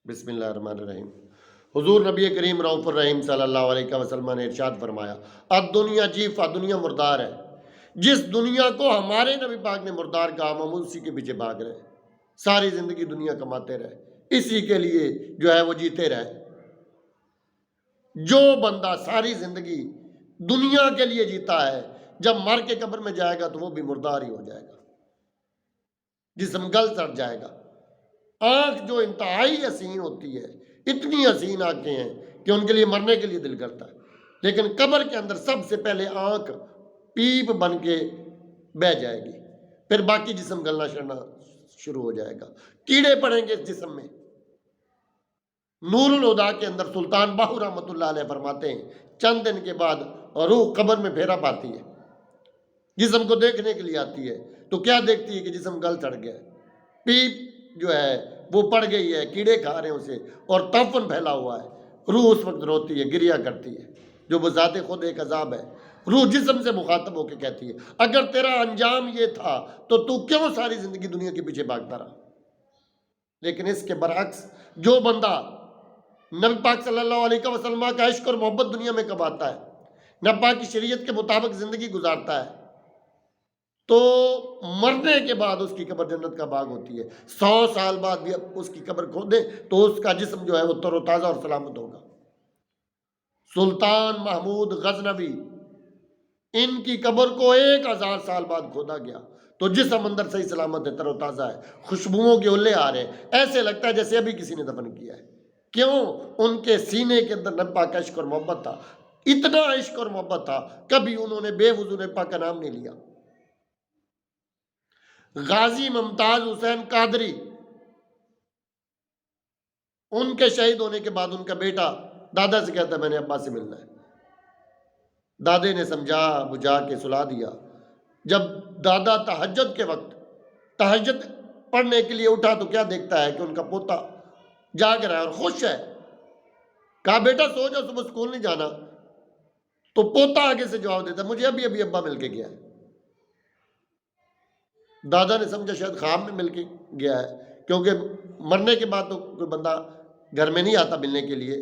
بسم اللہ الرحمن الرحیم۔ حضور نبی کریم رؤوف الرحیم صلی اللہ علیہ وسلم نے ارشاد فرمایا، الدنیا جیفہ، دنیا مردار ہے۔ جس دنیا کو ہمارے نبی پاک نے مردار کہا، ہم اسی کے پیچھے بھاگ رہے، ساری زندگی دنیا کماتے رہے، اسی کے لیے جو ہے وہ جیتے رہے۔ جو بندہ ساری زندگی دنیا کے لیے جیتا ہے، جب مر کے قبر میں جائے گا تو وہ بھی مردار ہی ہو جائے گا، جسم گل سڑ جائے گا۔ آنکھ جو انتہائی حسین ہوتی ہے، اتنی حسین آنکھیں ہیں کہ ان کے لیے مرنے کے لیے دل کرتا ہے، لیکن قبر کے اندر سب سے پہلے آنکھ پیپ بن کے بہ جائے گی، پھر باقی جسم گلنا شرنا شروع ہو جائے گا، کیڑے پڑیں گے اس جسم میں۔ نور الہدیٰ کے اندر سلطان باہو رحمۃ اللہ علیہ فرماتے ہیں، چند دن کے بعد روح قبر میں پھیرا پاتی ہے، جسم کو دیکھنے کے لیے آتی ہے، تو کیا دیکھتی ہے کہ جسم گل سڑ گیا ہے، پیپ جو ہے وہ پڑ گئی ہے، کیڑے کھا رہے ہیں اسے، اور تعفن پھیلا ہوا ہے۔ روح اس وقت روتی ہے، گریا کرتی ہے، جو بذات خود ایک عذاب ہے۔ روح جسم سے مخاطب ہو کے کہتی ہے، اگر تیرا انجام یہ تھا تو کیوں ساری زندگی دنیا کے پیچھے بھاگتا رہا؟ لیکن اس کے برعکس جو بندہ نبی پاک صلی اللہ علیہ وسلم کا عشق اور محبت دنیا میں کماتا ہے، نبی پاک کی شریعت کے مطابق زندگی گزارتا ہے، تو مرنے کے بعد اس کی قبر جنت کا باغ ہوتی ہے۔ 100 سال بعد بھی اس کی قبر کھودے تو اس کا جسم جو ہے وہ تر و تازہ اور سلامت ہوگا۔ سلطان محمود غزنوی، ان کی قبر کو 1000 سال بعد کھودا گیا تو جسم اندر صحیح سلامت ہے، تر و تازہ ہے، خوشبوؤں کے اولے آ رہے ہیں، ایسے لگتا ہے جیسے ابھی کسی نے دفن کیا ہے۔ کیوں؟ ان کے سینے کے اندر نبی پاک کا عشق اور محبت تھا، اتنا عشق اور محبت تھا، کبھی انہوں نے بے وضو نبی پاک کا نام نہیں لیا۔ غازی ممتاز حسین قادری، ان کے شہید ہونے کے بعد ان کا بیٹا دادا سے کہتا ہے میں نے ابا سے ملنا ہے۔ دادے نے سمجھا بجھا کے سلا دیا۔ جب دادا تہجد کے وقت تہجد پڑھنے کے لیے اٹھا تو کیا دیکھتا ہے کہ ان کا پوتا جاگ رہا ہے اور خوش ہے۔ کہا بیٹا سو جاؤ، صبح اسکول نہیں جانا؟ تو پوتا آگے سے جواب دیتا مجھے ابھی ابھی ابا مل کے گیا ہے۔ دادا نے سمجھا شاید خواب میں مل کے گیا ہے، کیونکہ مرنے کے بعد تو کوئی بندہ گھر میں نہیں آتا ملنے کے لیے۔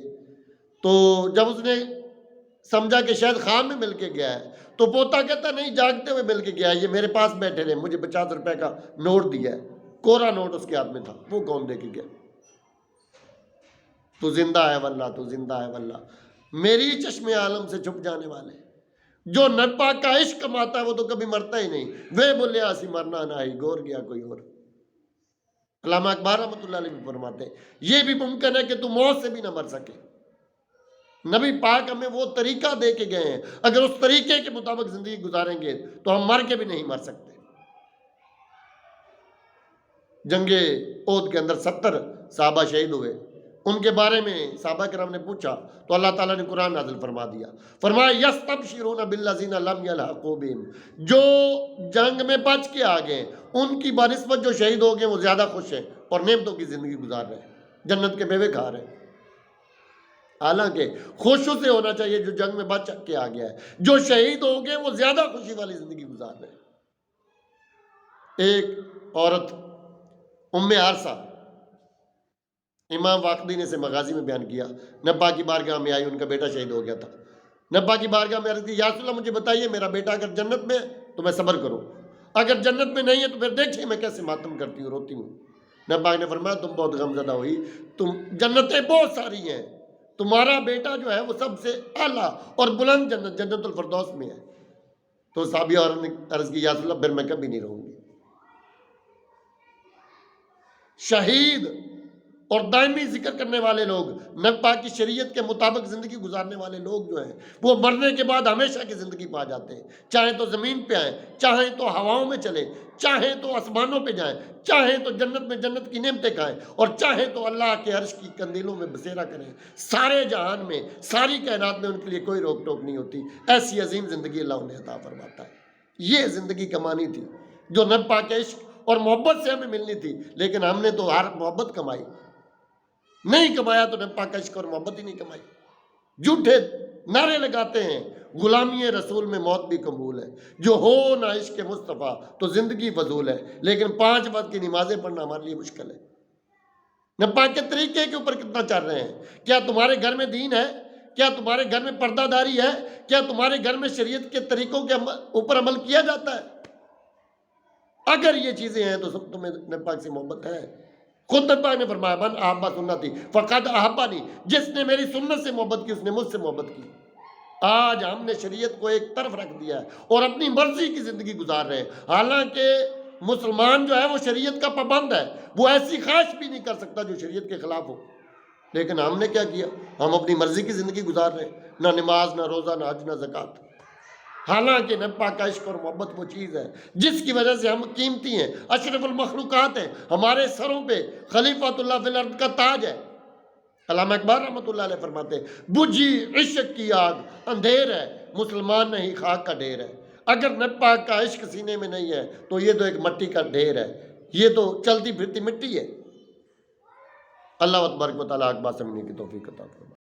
تو جب اس نے سمجھا کہ شاید خواب میں مل کے گیا ہے تو پوتا کہتا نہیں، جاگتے ہوئے مل کے گیا ہے، یہ میرے پاس بیٹھے رہے، مجھے 50 روپے کا نوٹ دیا ہے، کوڑا نوٹ اس کے ہاتھ میں تھا، وہ کون دے کے گیا؟ تو زندہ ہے واللہ، تو زندہ ہے واللہ، میری چشم عالم سے چھپ جانے والے۔ جو نبی پاک کا عشق کماتا ہے وہ تو کبھی مرتا ہی نہیں۔ وہ بولے آسی مرنا نہ ہی، گور گیا کوئی اور۔ علامہ اقبال رحمۃ اللہ علیہ بھی فرماتے ہیں یہ بھی ممکن ہے کہ تم موت سے بھی نہ مر سکے۔ نبی پاک ہمیں وہ طریقہ دے کے گئے ہیں، اگر اس طریقے کے مطابق زندگی گزاریں گے تو ہم مر کے بھی نہیں مر سکتے۔ جنگ احد کے اندر 70 صحابہ شہید ہوئے، ان کے بارے میں صحابہ کرام نے پوچھا تو اللہ تعالیٰ نے قرآن نازل فرما دیا، فرمایا یستبشرون بالذین لم یلحقوا بہم، جو جنگ میں بچ کے آ گئے ان کی بنسبت جو شہید ہو گئے وہ زیادہ خوش ہیں اور نعمتوں کی زندگی گزار رہے ہیں، جنت کے میوے کھا رہے ہیں۔ حالانکہ خوش سے ہونا چاہیے جو جنگ میں بچ کے آ گیا ہے، جو شہید ہو گئے وہ زیادہ خوشی والی زندگی گزار رہے ہیں۔ ایک عورت ام عارصہ، امام واقدی نے سے مغازی میں بیان کیا، نبی پاک کی بارگاہ میں آئی، ان کا بیٹا شہید ہو گیا تھا۔ نبی پاک کی بارگاہ میں عرض کی یا رسول اللہ مجھے بتائیے میرا بیٹا اگر جنت میں ہے تو میں صبر کروں، اگر جنت میں نہیں ہے تو پھر دیکھیں میں کیسے ماتم کرتی ہوں، روتی ہوں۔ نبی پاک نے فرمایا تم بہت غمزدہ ہوئی، تم جنتیں بہت ساری ہیں، تمہارا بیٹا جو ہے وہ سب سے اعلیٰ اور بلند جنت جنت الفردوس میں ہے۔ تو صحابی عورت نے عرض کی یا رسول اللہ پھر میں کبھی نہیں رہوں گی۔ شہید اور دائمی ذکر کرنے والے لوگ، نبی پاک کی شریعت کے مطابق زندگی گزارنے والے لوگ جو ہیں وہ مرنے کے بعد ہمیشہ کی زندگی پا جاتے ہیں، چاہیں تو زمین پہ آئیں، چاہیں تو ہواؤں میں چلیں، چاہیں تو آسمانوں پہ جائیں، چاہیں تو جنت میں جنت کی نعمتیں کھائیں، اور چاہیں تو اللہ کے عرش کی کندیلوں میں بسیرا کریں۔ سارے جہان میں، ساری کائنات میں ان کے لیے کوئی روک ٹوک نہیں ہوتی۔ ایسی عظیم زندگی اللہ انہیں عطا فرماتا ہے۔ یہ زندگی کمانی تھی جو نبی پاک کے عشق اور محبت سے ہمیں ملنی تھی، لیکن ہم نے تو ہر محبت کمائی، نہیں کمایا تو نبی پاک کا عشق اور محبت ہی نہیں کمائی۔ جھوٹے نعرے لگاتے ہیں غلامی رسول میں موت بھی قبول ہے، جو ہو نہ عشق مصطفیٰ تو زندگی فضول ہے، لیکن 5 وقت کی نمازیں پڑھنا ہمارے لیے مشکل ہے۔ نبی پاک کے طریقے کے اوپر کتنا چل رہے ہیں؟ کیا تمہارے گھر میں دین ہے؟ کیا تمہارے گھر میں پردہ داری ہے؟ کیا تمہارے گھر میں شریعت کے طریقوں کے اوپر عمل کیا جاتا ہے؟ اگر یہ چیزیں ہیں تو سب تمہیں نبی پاک سے محبت ہے۔ خود نبی پاک نے فرمایا من احب سنتی فقد احبنی، جس نے میری سنت سے محبت کی اس نے مجھ سے محبت کی۔ آج ہم نے شریعت کو ایک طرف رکھ دیا ہے اور اپنی مرضی کی زندگی گزار رہے ہیں، حالانکہ مسلمان جو ہے وہ شریعت کا پابند ہے، وہ ایسی خواہش بھی نہیں کر سکتا جو شریعت کے خلاف ہو، لیکن ہم نے کیا کیا؟ ہم اپنی مرضی کی زندگی گزار رہے ہیں، نہ نماز، نہ روزہ، نہ حج، نہ زکوٰۃ۔ حالانکہ نبی پاک کا عشق اور محبت وہ چیز ہے جس کی وجہ سے ہم قیمتی ہیں، اشرف المخلوقات ہیں، ہمارے سروں پہ خلیفۃ اللہ فی الارض کا تاج ہے۔ علامہ اقبال رحمۃ اللہ علیہ فرماتے ہیں بجھی عشق کی آگ اندھیر ہے، مسلمان نہیں خاک کا ڈھیر ہے۔ اگر نبی پاک کا عشق سینے میں نہیں ہے تو یہ تو ایک مٹی کا ڈھیر ہے، یہ تو چلتی پھرتی مٹی ہے۔ اللہ تبارک و تعالیٰ اقبال سمجھنے کی توفیق عطا فرمائے۔